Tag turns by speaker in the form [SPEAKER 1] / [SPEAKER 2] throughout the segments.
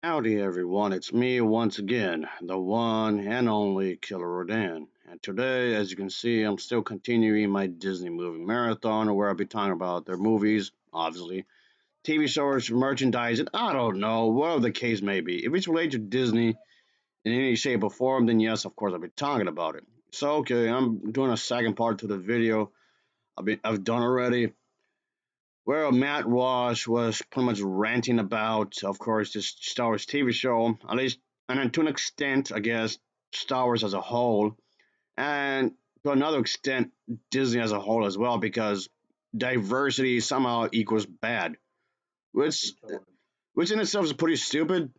[SPEAKER 1] Howdy everyone, it's me once again, the one and only Killer Rodan. And today, as you can see, I'm still continuing my Disney movie marathon where I'll be talking about their movies, obviously, TV shows, merchandise, and I don't know, whatever the case may be. If it's related to Disney in any shape or form, then yes, of course, I'll be talking about it. So, okay, I'm doing a second part to the video I've done already. Well, Matt Walsh was pretty much ranting about, of course, this Star Wars TV show, at least, and then to an extent, I guess, Star Wars as a whole, and to another extent, Disney as a whole as well, because diversity somehow equals bad, which, which in itself is pretty stupid.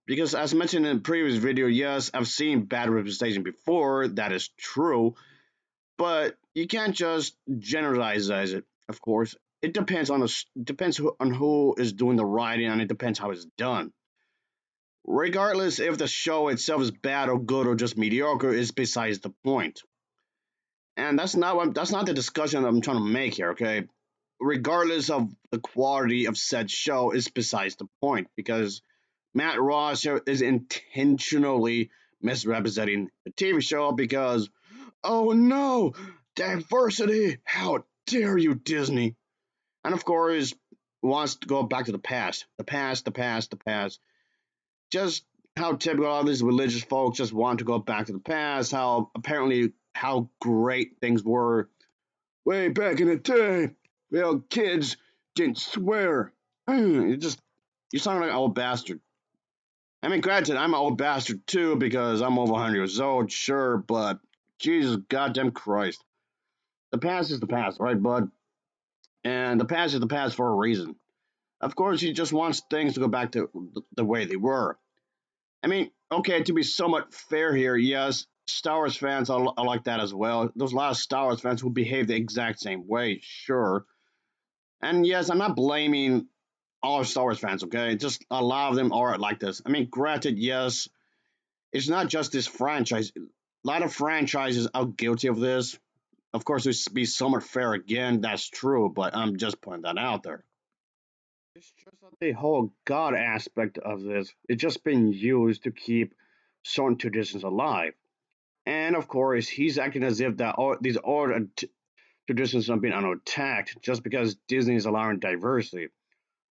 [SPEAKER 1] Because as mentioned in the previous video, yes, I've seen bad representation before. That is true, but you can't just generalize it. Of course, it depends on on who is doing the writing, and it depends how it's done. Regardless if the show itself is bad or good or just mediocre, is besides the point. And that's not the discussion I'm trying to make here. Okay, regardless of the quality of said show, is besides the point because Matt Ross here is intentionally misrepresenting the TV show because, oh no, diversity! How dare you, Disney? And of course, wants to go back to the past. The past, the past, the past. Just how typical all these religious folks just want to go back to the past, how apparently how great things were way back in the day. Well, kids didn't swear. You sound like an old bastard. I mean, granted, I'm an old bastard too because I'm over 100 years old, sure, but Jesus goddamn Christ. The past is the past, right, bud? And the past is the past for a reason. Of course, he just wants things to go back to the way they were. I mean, okay, to be somewhat fair here, yes, Star Wars fans are like that as well. There's a lot of Star Wars fans who behave the exact same way, sure. And yes, I'm not blaming all Star Wars fans, okay? Just a lot of them are like this. I mean, granted, yes, it's not just this franchise. A lot of franchises are guilty of this. Of course, to be somewhat fair again, that's true, but I'm just putting that out there. It's just that the whole God aspect of this, it's just been used to keep certain traditions alive. And of course, he's acting as if that these other traditions are being under attack just because Disney is allowing diversity.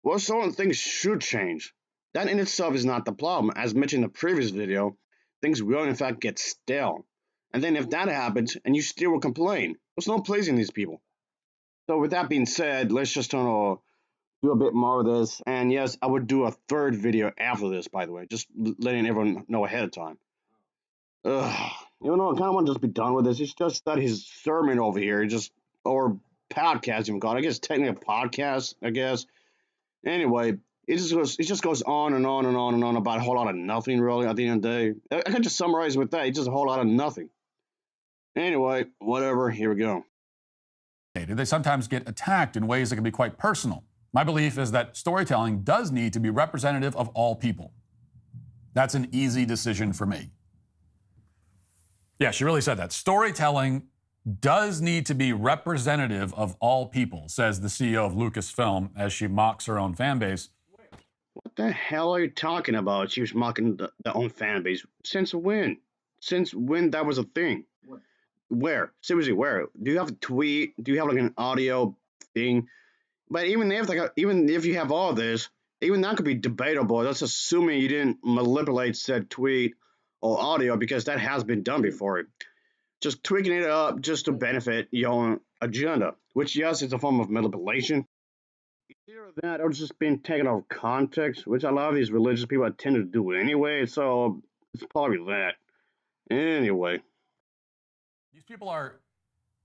[SPEAKER 1] Well, certain things should change. That in itself is not the problem. As mentioned in the previous video, things will in fact get stale. And then if that happens and you still will complain, there's no pleasing these people. So with that being said, let's just do a bit more of this. And yes, I would do a third video after this, by the way, just letting everyone know ahead of time. Ugh. You know, I kind of want to just be done with this. It's just that his sermon over here, just or podcast even called. I guess technically a podcast. I guess. Anyway, it just goes on and on and on and on about a whole lot of nothing. Really, at the end of the day, I can just summarize with that. It's just a whole lot of nothing. Anyway, whatever. Here we go.
[SPEAKER 2] They sometimes get attacked in ways that can be quite personal. My belief is that storytelling does need to be representative of all people. That's an easy decision for me. Yeah, she really said that. Storytelling does need to be representative of all people, says the CEO of Lucasfilm as she mocks her own fan base.
[SPEAKER 1] What the hell are you talking about? She was mocking the own fan base. Since when? Since when that was a thing? What? Where? Seriously, where? Do you have a tweet? Do you have like an audio thing? But even if you have all this, even that could be debatable. That's assuming you didn't manipulate said tweet or audio because that has been done before. Just tweaking it up just to benefit your own agenda, which yes, is a form of manipulation. Either that or it's just being taken out of context, which a lot of these religious people tend to do anyway. So it's probably that. Anyway,
[SPEAKER 2] these people are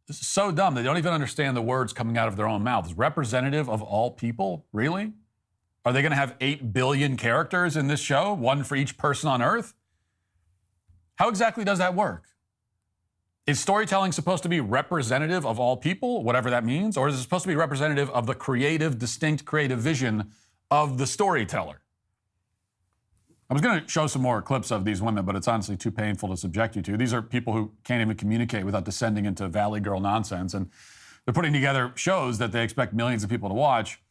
[SPEAKER 2] so dumb they don't even understand the words coming out of their own mouths. Representative of all people? Really? Are they going to have 8 billion characters in this show? One for each person on Earth? How exactly does that work? Is storytelling supposed to be representative of all people, whatever that means? Or is it supposed to be representative of the creative, distinct creative vision of the storyteller? I was going to show some more clips of these women, but it's honestly too painful to subject you to. These are people who can't even communicate without descending into Valley Girl nonsense. And they're putting together shows that they expect millions of people to watch.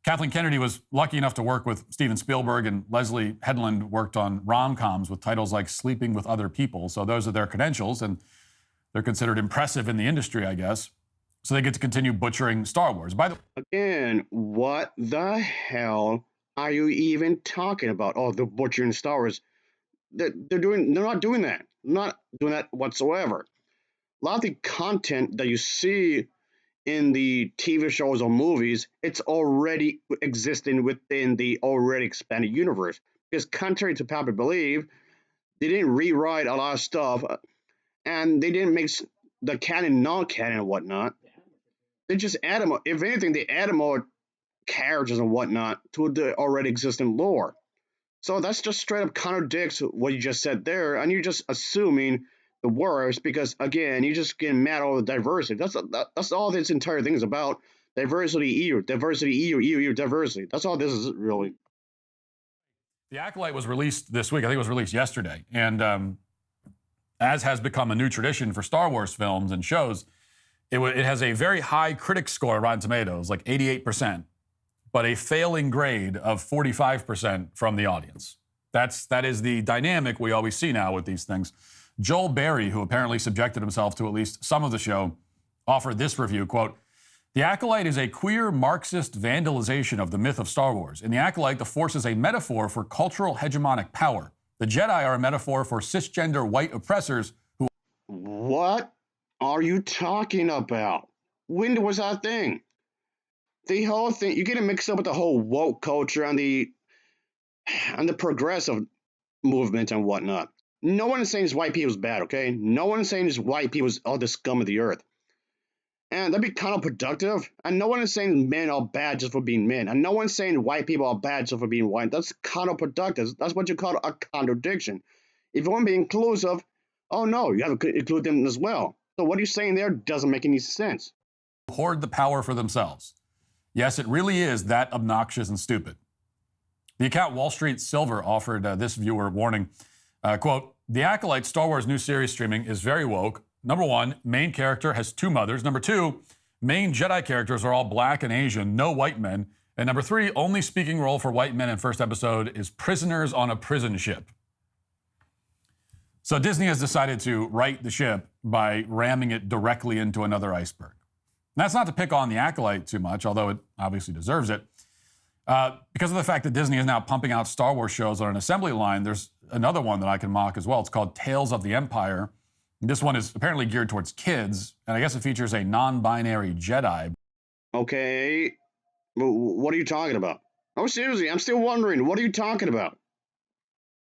[SPEAKER 2] Kathleen Kennedy was lucky enough to work with Steven Spielberg, and Leslie Headland worked on rom-coms with titles like Sleeping with Other People. So those are their credentials, and they're considered impressive in the industry, I guess. So they get to continue butchering Star Wars. By the
[SPEAKER 1] Again, what the hell are you even talking about? Oh, the butchering Star Wars. They're not doing that. Not doing that whatsoever. A lot of the content that you see in the TV shows or movies, it's already existing within the already expanded universe. Because contrary to popular belief, they didn't rewrite a lot of stuff, and they didn't make the canon non-canon and whatnot. They just added more. If anything, they added more characters and whatnot to the already existing lore. So that's just straight up contradicts what you just said there, and you're just assuming the worst because again, you're just getting mad over the diversity. That's all this entire thing is about. Diversity, diversity. That's all this is really.
[SPEAKER 2] The Acolyte was released this week. I think it was released yesterday. And as has become a new tradition for Star Wars films and shows, it has a very high critic score, Rotten Tomatoes, like 88%, but a failing grade of 45% from the audience. That is the dynamic we always see now with these things. Joel Berry, who apparently subjected himself to at least some of the show, offered this review, quote, "The Acolyte is a queer Marxist vandalization of the myth of Star Wars. In The Acolyte, the Force is a metaphor for cultural hegemonic power. The Jedi are a metaphor for cisgender white oppressors who..."
[SPEAKER 1] What are you talking about? When was that thing? The whole thing, you're getting mixed up with the whole woke culture and the progressive movement and whatnot. No one is saying white people's bad, okay? No one is saying white people's all the scum of the earth. And that'd be counterproductive. And no one is saying men are bad just for being men. And no one's saying white people are bad just for being white. That's counterproductive. That's what you call a contradiction. If you want to be inclusive, oh no, you have to include them as well. So what you're saying there doesn't make any sense.
[SPEAKER 2] hoard the power for themselves. Yes, it really is that obnoxious and stupid. The account Wall Street Silver offered this viewer warning, quote, "The Acolyte Star Wars new series streaming is very woke. Number one, main character has two mothers. Number two, main Jedi characters are all black and Asian, no white men. And number three, only speaking role for white men in first episode is prisoners on a prison ship." So Disney has decided to right the ship by ramming it directly into another iceberg. And that's not to pick on The Acolyte too much, although it obviously deserves it. Because of the fact that Disney is now pumping out Star Wars shows on an assembly line, there's another one that I can mock as well. It's called Tales of the Empire. And this one is apparently geared towards kids, and I guess it features a non-binary Jedi.
[SPEAKER 1] Okay, what are you talking about? Oh, seriously, I'm still wondering, what are you talking about?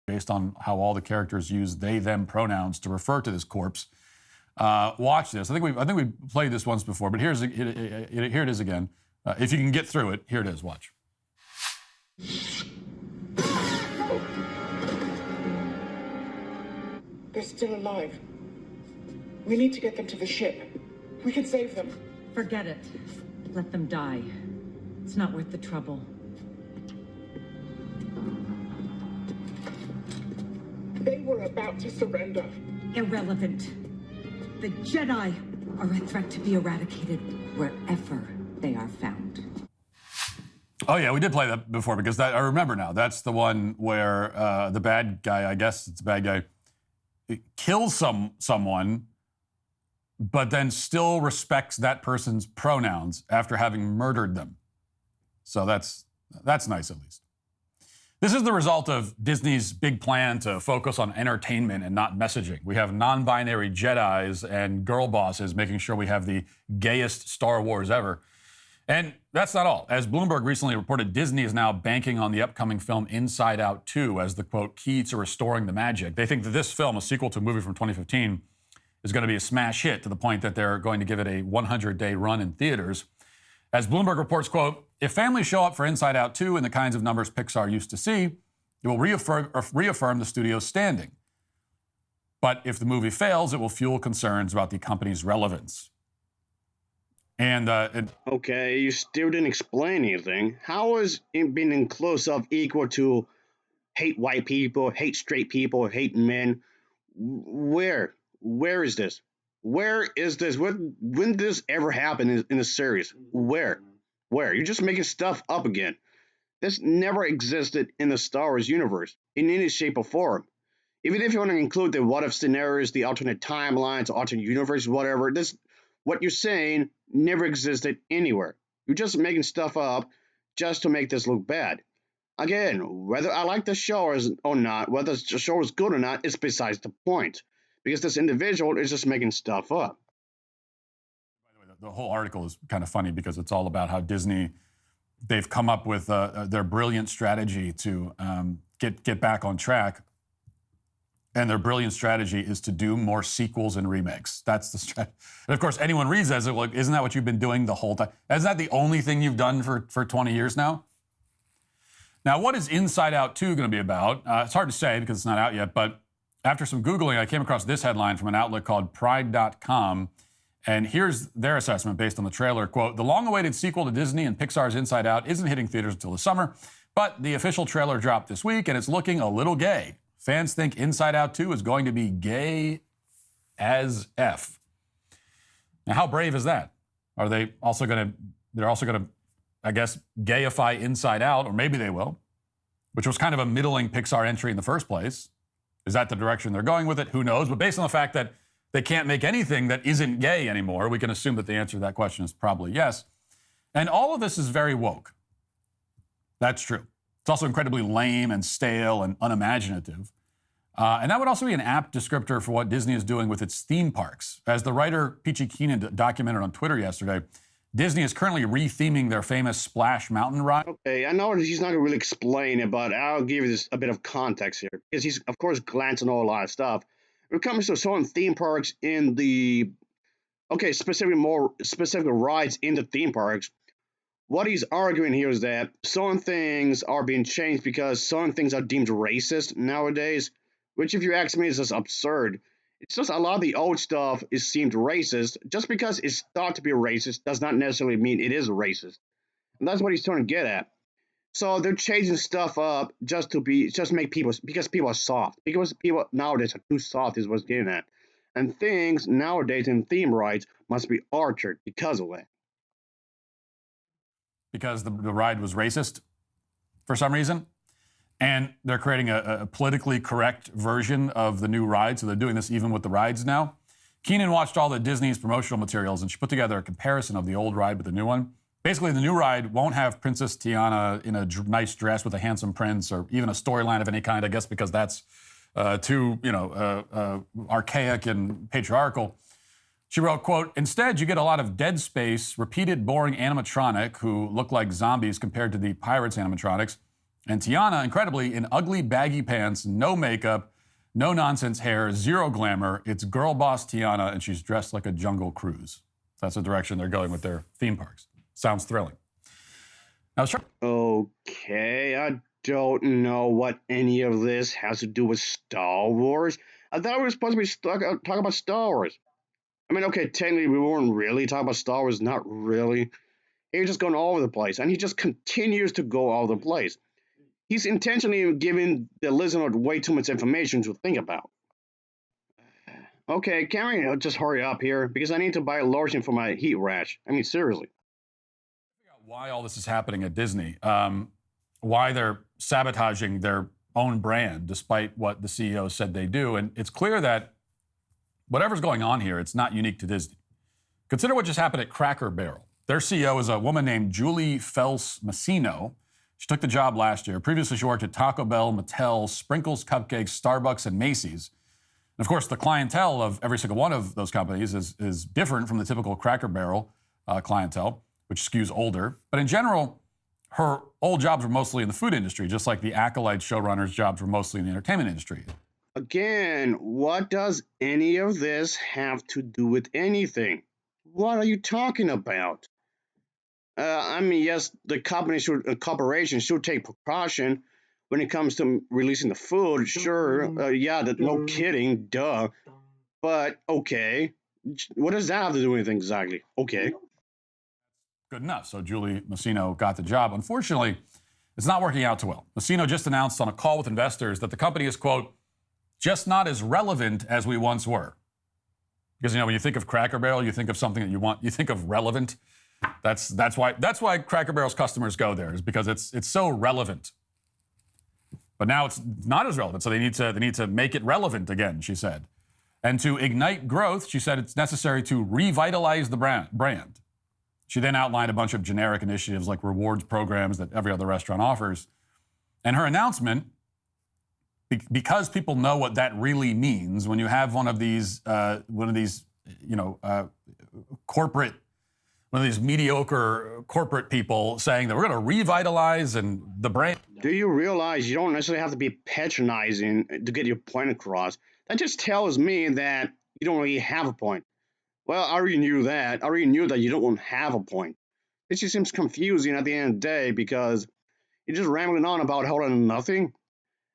[SPEAKER 2] Based on how all the characters use they, them pronouns to refer to this corpse. Watch this. I think we played this once before, but here it is again. If you can get through it, here it is. Watch.
[SPEAKER 3] They're still alive. We need to get them to the ship. We can save them.
[SPEAKER 4] Forget it. Let them die. It's not worth the trouble.
[SPEAKER 3] They were about to surrender.
[SPEAKER 4] Irrelevant. The Jedi are a threat to be eradicated wherever they are found.
[SPEAKER 2] Oh yeah, we did play that before because I remember now. That's the one where the bad guy, I guess it's a bad guy, kills someone, but then still respects that person's pronouns after having murdered them. So that's nice at least. This is the result of Disney's big plan to focus on entertainment and not messaging. We have non-binary Jedis and girl bosses making sure we have the gayest Star Wars ever. And that's not all. As Bloomberg recently reported, Disney is now banking on the upcoming film Inside Out 2 as the, quote, key to restoring the magic. They think that this film, a sequel to a movie from 2015, is going to be a smash hit to the point that they're going to give it a 100-day run in theaters. As Bloomberg reports, quote, "If families show up for Inside Out 2 in the kinds of numbers Pixar used to see, it will reaffirm the studio's standing. But if the movie fails, it will fuel concerns about the company's relevance."
[SPEAKER 1] Okay, you still didn't explain anything. How is it being inclusive equal to hate white people, hate straight people, hate men? Where is this? Where is this? When did this ever happen in the series? Where? Where? You're just making stuff up again. This never existed in the Star Wars universe, in any shape or form. Even if you want to include the what if scenarios, the alternate timelines, alternate universe, whatever, this what you're saying never existed anywhere. You're just making stuff up just to make this look bad. Again, whether I like the show or not, whether the show is good or not, is besides the point. Because this individual is just making stuff up.
[SPEAKER 2] By the way, the whole article is kind of funny because it's all about how Disney, they've come up with their brilliant strategy to get back on track. And their brilliant strategy is to do more sequels and remakes. That's the strategy. And of course, anyone reads that, like, isn't that what you've been doing the whole time? Isn't that the only thing you've done for 20 years now? Now, what is Inside Out 2 going to be about? It's hard to say because it's not out yet, but after some Googling, I came across this headline from an outlet called Pride.com. And here's their assessment based on the trailer. Quote, the long-awaited sequel to Disney and Pixar's Inside Out isn't hitting theaters until the summer, but the official trailer dropped this week, and it's looking a little gay. Fans think Inside Out 2 is going to be gay as F. Now, how brave is that? Are they also going to, I guess, gayify Inside Out, or maybe they will, which was kind of a middling Pixar entry in the first place. Is that the direction they're going with it? Who knows? But based on the fact that they can't make anything that isn't gay anymore, we can assume that the answer to that question is probably yes. And all of this is very woke. That's true. It's also incredibly lame and stale and unimaginative. And that would also be an apt descriptor for what Disney is doing with its theme parks. As the writer Peachy Keenan documented on Twitter yesterday, Disney is currently re-theming their famous Splash Mountain ride.
[SPEAKER 1] Okay, I know he's not going to really explain it, but I'll give you this a bit of context here. Because he's, of course, glancing over a lot of stuff. When it comes to certain theme parks in the, more specific rides in the theme parks, what he's arguing here is that certain things are being changed because certain things are deemed racist nowadays, which, if you ask me, is just absurd. It's just a lot of the old stuff is seemed racist. Just because it's thought to be racist does not necessarily mean it is racist. And that's what he's trying to get at. So they're changing stuff up just make people, because people are soft. Because people nowadays are too soft is what's getting at. And things nowadays in theme rides must be altered because of that.
[SPEAKER 2] Because the ride was racist for some reason. And they're creating a politically correct version of the new ride. So they're doing this even with the rides now. Keenan watched all the Disney's promotional materials, and she put together a comparison of the old ride with the new one. Basically, the new ride won't have Princess Tiana in a nice dress with a handsome prince, or even a storyline of any kind, I guess, because that's too, archaic and patriarchal. She wrote, quote, instead, you get a lot of dead space, repeated boring animatronic who look like zombies compared to the Pirates animatronics. And Tiana, incredibly, in ugly baggy pants, no makeup, no nonsense hair, zero glamour. It's girl boss Tiana, and she's dressed like a Jungle Cruise. That's the direction they're going with their theme parks. Sounds thrilling. Now, sure.
[SPEAKER 1] Okay, I don't know what any of this has to do with Star Wars. I thought we were supposed to be talking about Star Wars. I mean, okay, technically we weren't really talking about Star Wars, not really. He's just going all over the place, and he just continues to go all over the place. He's intentionally giving the listener way too much information to think about. Okay, can we just hurry up here? Because I need to buy a lotion for my heat rash. I mean, seriously.
[SPEAKER 2] Why all this is happening at Disney, why they're sabotaging their own brand, despite what the CEO said they do. And it's clear that whatever's going on here, it's not unique to Disney. Consider what just happened at Cracker Barrel. Their CEO is a woman named Julie Fels Massino. She took the job last year. Previously, she worked at Taco Bell, Mattel, Sprinkles Cupcakes, Starbucks, and Macy's. And of course, the clientele of every single one of those companies is different from the typical Cracker Barrel clientele, which skews older. But in general, her old jobs were mostly in the food industry, just like the Acolyte showrunners' jobs were mostly in the entertainment industry.
[SPEAKER 1] Again, what does any of this have to do with anything? What are you talking about? I mean, yes, the corporation should take precaution when it comes to releasing the food. Sure, no kidding, duh. But okay, what does that have to do with anything exactly? Okay.
[SPEAKER 2] Good enough. So Julie Massino got the job. Unfortunately, it's not working out too well. Massino just announced on a call with investors that the company is, quote, just not as relevant as we once were. Because, when you think of Cracker Barrel, you think of something that you think of relevant. That's why Cracker Barrel's customers go there, is because it's so relevant. But now it's not as relevant, so they need to make it relevant again, she said. And to ignite growth, she said it's necessary to revitalize the brand. She then outlined a bunch of generic initiatives like rewards programs that every other restaurant offers. And her announcement, because people know what that really means, when you have one of these mediocre corporate people saying that we're going to revitalize and the brand.
[SPEAKER 1] Do you realize you don't necessarily have to be patronizing to get your point across? That just tells me that you don't really have a point. Well, I already knew that. I already knew that you don't have a point. It just seems confusing at the end of the day because you're just rambling on about holding nothing.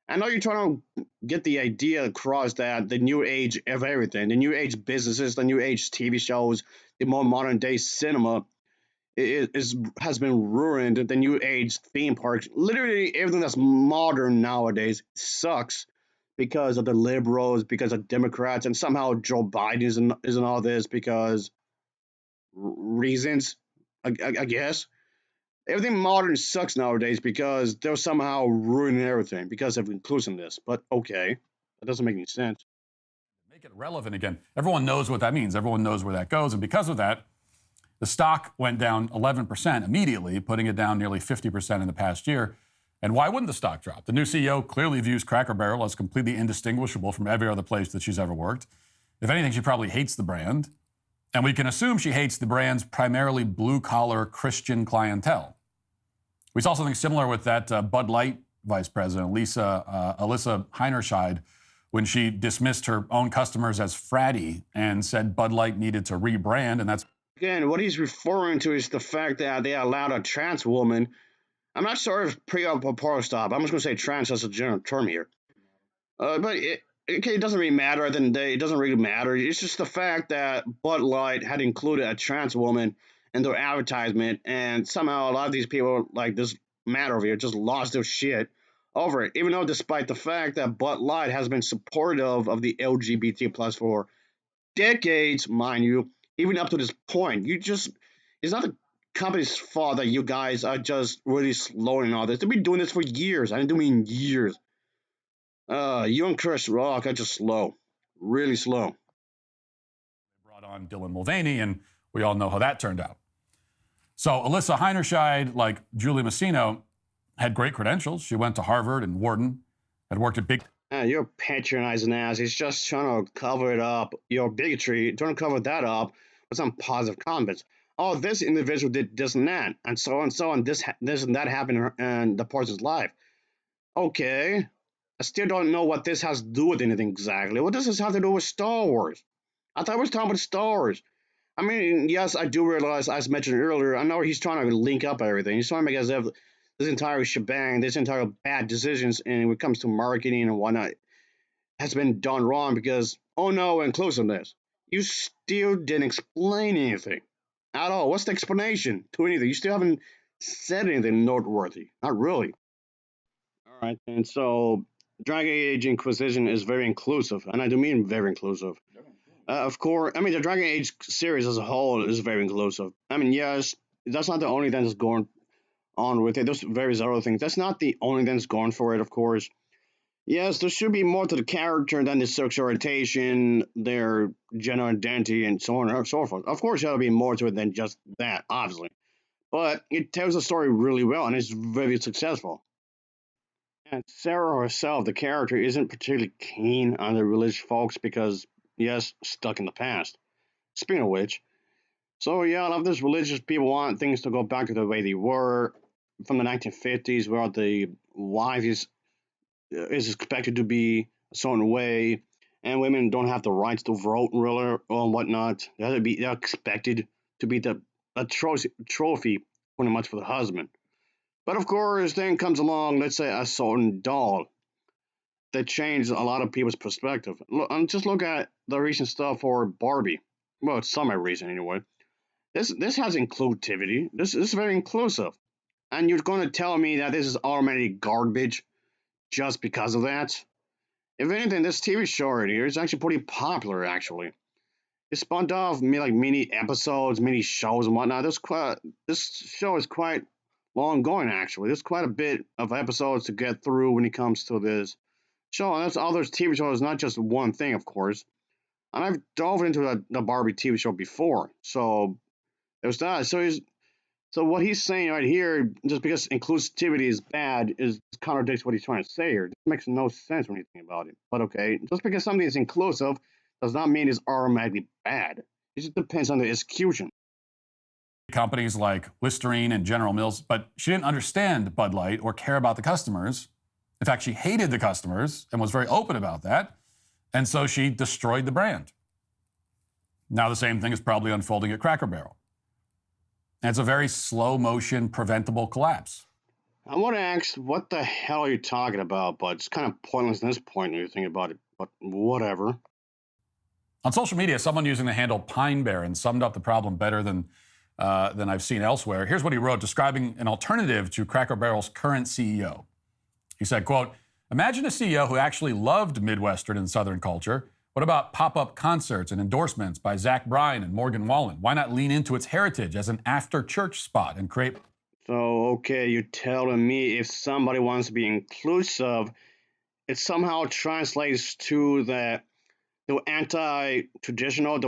[SPEAKER 1] I know you're trying to get the idea across that the new age of everything, the new age businesses, the new age TV shows, the more modern day cinema has been ruined. The new age theme parks, literally everything that's modern nowadays sucks because of the liberals, because of Democrats, and somehow Joe Biden isn't all this because reasons, I guess. Everything modern sucks nowadays because they're somehow ruining everything because of inclusiveness. But okay, that doesn't make any sense.
[SPEAKER 2] Make it relevant again. Everyone knows what that means. Everyone knows where that goes. And because of that, the stock went down 11% immediately, putting it down nearly 50% in the past year. And why wouldn't the stock drop? The new CEO clearly views Cracker Barrel as completely indistinguishable from every other place that she's ever worked. If anything, she probably hates the brand. And we can assume she hates the brand's primarily blue-collar Christian clientele. We saw something similar with that Bud Light vice president, Alyssa Heinerscheid, when she dismissed her own customers as fratty and said Bud Light needed to rebrand, and that's...
[SPEAKER 1] Again, what he's referring to is the fact that they allowed a trans woman. I'm not sure if pre or post stop. I'm just going to say trans as a general term here. But it doesn't really matter at the end of the day. It doesn't really matter. It's just the fact that Bud Light had included a trans woman in their advertisement, and somehow a lot of these people, like this matter over here, just lost their shit over it. Even though, despite the fact that Bud Light has been supportive of the LGBT plus for decades, mind you, even up to this point, it's not the company's fault that you guys are just really slow in all this. They've been doing this for years. I do mean years. You and Chris Rock are just slow, really slow.
[SPEAKER 2] They brought on Dylan Mulvaney, and we all know how that turned out. So Alyssa Heinerscheid, like Julie Masino, had great credentials. She went to Harvard and Wharton, had worked at big...
[SPEAKER 1] You're patronizing ass. He's just trying to cover it up. Your bigotry, trying to cover that up with some positive comments. Oh, this individual did this and that, and so on. This and that happened in the person's life. Okay. I still don't know what this has to do with anything exactly. What does this have to do with Star Wars? I thought we were talking about Star Wars. I mean, yes, I do realize, as mentioned earlier, I know he's trying to link up everything. He's trying to make as if this entire shebang, this entire bad decisions, and when it comes to marketing and whatnot, has been done wrong because, oh no, inclusiveness. You still didn't explain anything at all. What's the explanation to anything? You still haven't said anything noteworthy. Not really. All right, and so Dragon Age Inquisition is very inclusive, and I do mean very inclusive. Of course, I mean, the Dragon Age series as a whole is very inclusive. I mean, yes, that's not the only thing that's going on with it. There's various other things. That's not the only thing that's going for it, of course. Yes, there should be more to the character than the sexual orientation, their gender identity, and so on and so forth. Of course, there'll be more to it than just that, obviously. But it tells the story really well, and it's very successful. And Sarah herself, the character, isn't particularly keen on the religious folks because, yes, stuck in the past. Speaking of which, so yeah, a lot of these religious people want things to go back to the way they were from the 1950s, where the wife is expected to be a certain way, and women don't have the rights to vote really or whatnot. They're expected to be a trophy pretty much for the husband. But of course, then comes along, let's say, a certain doll that changed a lot of people's perspective. Just look at the recent stuff for Barbie. Well, it's semi-recent anyway. This has inclusivity. This is very inclusive. And you're going to tell me that this is automatically garbage just because of that? If anything, this TV show right here is actually pretty popular, actually. It spawned off like mini episodes, mini shows and whatnot. This show is quite long going actually. There's quite a bit of episodes to get through when it comes to this show. And that's other TV shows, not just one thing, of course. And I've dove into the Barbie TV show before, so there's that. So what he's saying right here, just because inclusivity is bad, is contradicts what he's trying to say here. It makes no sense when you think about it. But okay, just because something is inclusive does not mean it's automatically bad. It just depends on the execution.
[SPEAKER 2] Companies like Listerine and General Mills, but she didn't understand Bud Light or care about the customers. In fact, she hated the customers and was very open about that. And so she destroyed the brand. Now the same thing is probably unfolding at Cracker Barrel. And it's a very slow motion, preventable collapse.
[SPEAKER 1] I want to ask, what the hell are you talking about? But it's kind of pointless at this point when you think about it. But whatever.
[SPEAKER 2] On social media, someone using the handle Pine Barren summed up the problem better than I've seen elsewhere. Here's what he wrote, describing an alternative to Cracker Barrel's current CEO. He said, quote, "Imagine a CEO who actually loved Midwestern and Southern culture. What about pop-up concerts and endorsements by Zach Bryan and Morgan Wallen? Why not lean into its heritage as an after-church spot and create..."
[SPEAKER 1] So, okay, you're telling me if somebody wants to be inclusive, it somehow translates to the anti-traditional,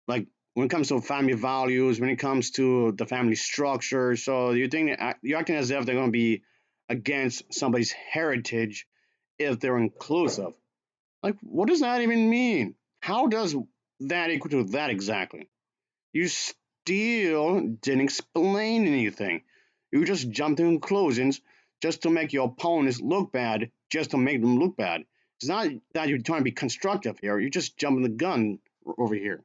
[SPEAKER 1] like, when it comes to family values, when it comes to the family structure. So you think you're acting as if they're going to be against somebody's heritage if they're inclusive. Like, what does that even mean? How does that equal to that exactly? You still didn't explain anything. You just jumped to conclusions just to make your opponents look bad, just to make them look bad. It's not that you're trying to be constructive here. You're just jumping the gun over here.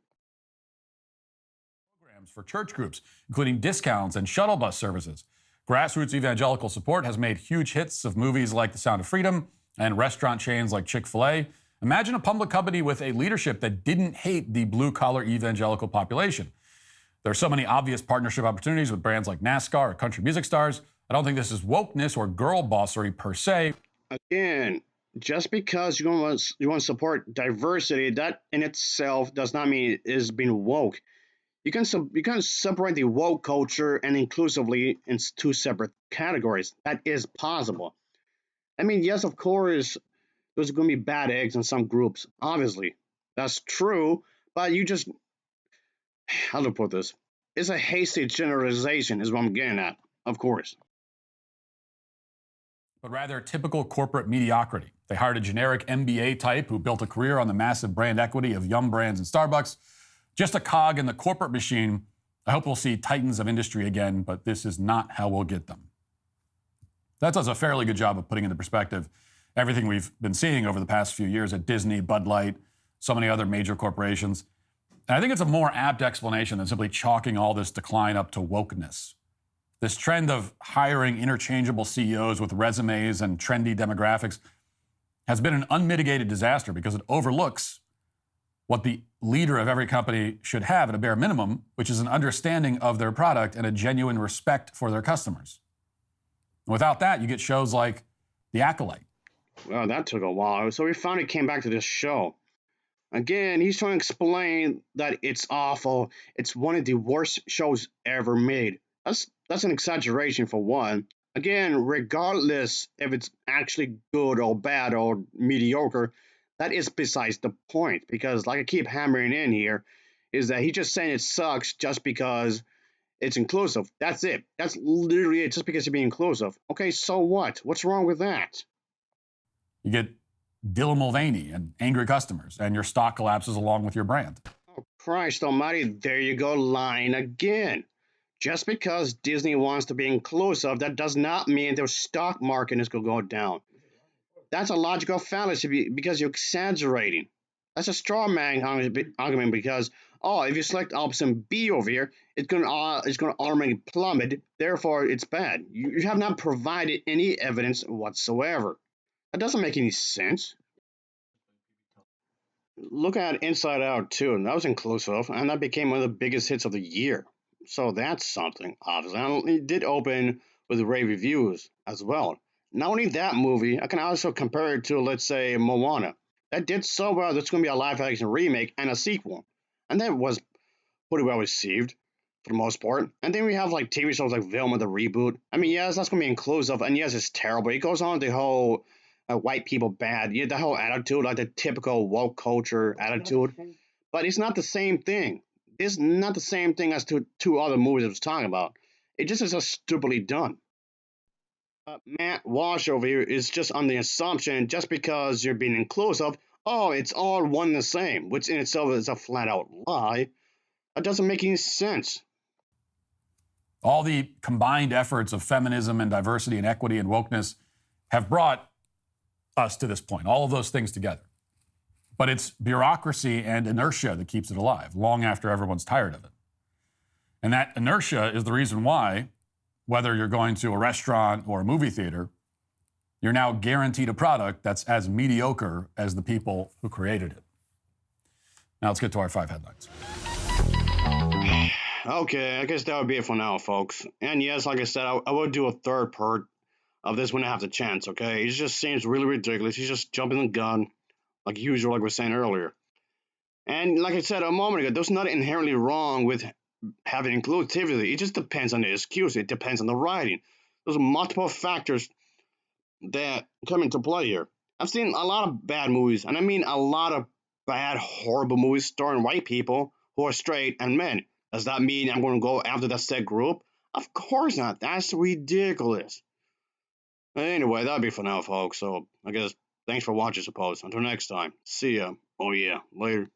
[SPEAKER 2] Programs for church groups, including discounts and shuttle bus services. Grassroots evangelical support has made huge hits of movies like The Sound of Freedom and restaurant chains like Chick-fil-A. Imagine a public company with a leadership that didn't hate the blue-collar evangelical population. There are so many obvious partnership opportunities with brands like NASCAR or country music stars. I don't think this is wokeness or girl bossery per se.
[SPEAKER 1] Again, just because you want to support diversity, that in itself does not mean it is being woke. You can separate the woke culture and inclusively in two separate categories. That is possible. I mean, yes, of course, there's going to be bad eggs in some groups. Obviously, that's true. But you just, how to put this? It's a hasty generalization, is what I'm getting at. Of course.
[SPEAKER 2] But rather typical corporate mediocrity. They hired a generic MBA type who built a career on the massive brand equity of Yum Brands and Starbucks. Just a cog in the corporate machine. I hope we'll see titans of industry again, but this is not how we'll get them. That does a fairly good job of putting into perspective everything we've been seeing over the past few years at Disney, Bud Light, so many other major corporations. And I think it's a more apt explanation than simply chalking all this decline up to wokeness. This trend of hiring interchangeable CEOs with resumes and trendy demographics has been an unmitigated disaster because it overlooks what the leader of every company should have at a bare minimum, which is an understanding of their product and a genuine respect for their customers. Without that, you get shows like The Acolyte.
[SPEAKER 1] Well, that took a while. So we finally came back to this show. Again, he's trying to explain that it's awful. It's one of the worst shows ever made. That's an exaggeration for one. Again, regardless if it's actually good or bad or mediocre, that is besides the point. Because, like I keep hammering in here, is that he's just saying it sucks just because it's inclusive. That's it. That's literally it, just because you're being inclusive. Okay, so what? What's wrong with that?
[SPEAKER 2] You get Dylan Mulvaney and angry customers, and your stock collapses along with your brand.
[SPEAKER 1] Oh, Christ almighty, there you go, lying again. Just because Disney wants to be inclusive, that does not mean their stock market is going to go down. That's a logical fallacy because you're exaggerating. That's a straw man argument because, if you select option B over here, it's going to automatically plummet, therefore it's bad. You have not provided any evidence whatsoever. That doesn't make any sense. Look at Inside Out 2, and that was inclusive, and that became one of the biggest hits of the year. So that's something, obviously. And it did open with rave reviews as well. Not only that movie, I can also compare it to, let's say, Moana. that did so well. There's going to be a live action remake and a sequel, and that was pretty well received for the most part. And then we have like TV shows like Vilma the reboot. I mean, yes, that's going to be inclusive, and yes, it's terrible. It goes on the whole white people bad, yeah, the whole attitude, like the typical woke culture attitude. But it's not the same thing. It's not the same thing as two other movies I was talking about. It just is just stupidly done. Matt Walsh over here is just on the assumption just because you're being inclusive, oh, it's all one and the same, which in itself is a flat out lie. That doesn't make any sense.
[SPEAKER 2] All the combined efforts of feminism and diversity and equity and wokeness have brought us to this point, all of those things together. But it's bureaucracy and inertia that keeps it alive long after everyone's tired of it. And that inertia is the reason why, whether you're going to a restaurant or a movie theater, you're now guaranteed a product that's as mediocre as the people who created it. Now let's get to our 5 headlines.
[SPEAKER 1] Okay, I guess that would be it for now, folks. And yes, like I said, I will do a third part of this when I have the chance, okay? It just seems really ridiculous. He's just jumping the gun, like usual, like we were saying earlier. And like I said a moment ago, there's nothing inherently wrong with having inclusivity. It just depends on the excuse. It depends on the writing. There's multiple factors that come into play here. I've seen a lot of bad movies, and I mean a lot of bad, horrible movies starring white people who are straight and men. Does that mean I'm going to go after that said group? Of course not. That's ridiculous. Anyway, that'll be for now, folks. So I guess thanks for watching, suppose. Until next time. See ya. Oh yeah, later.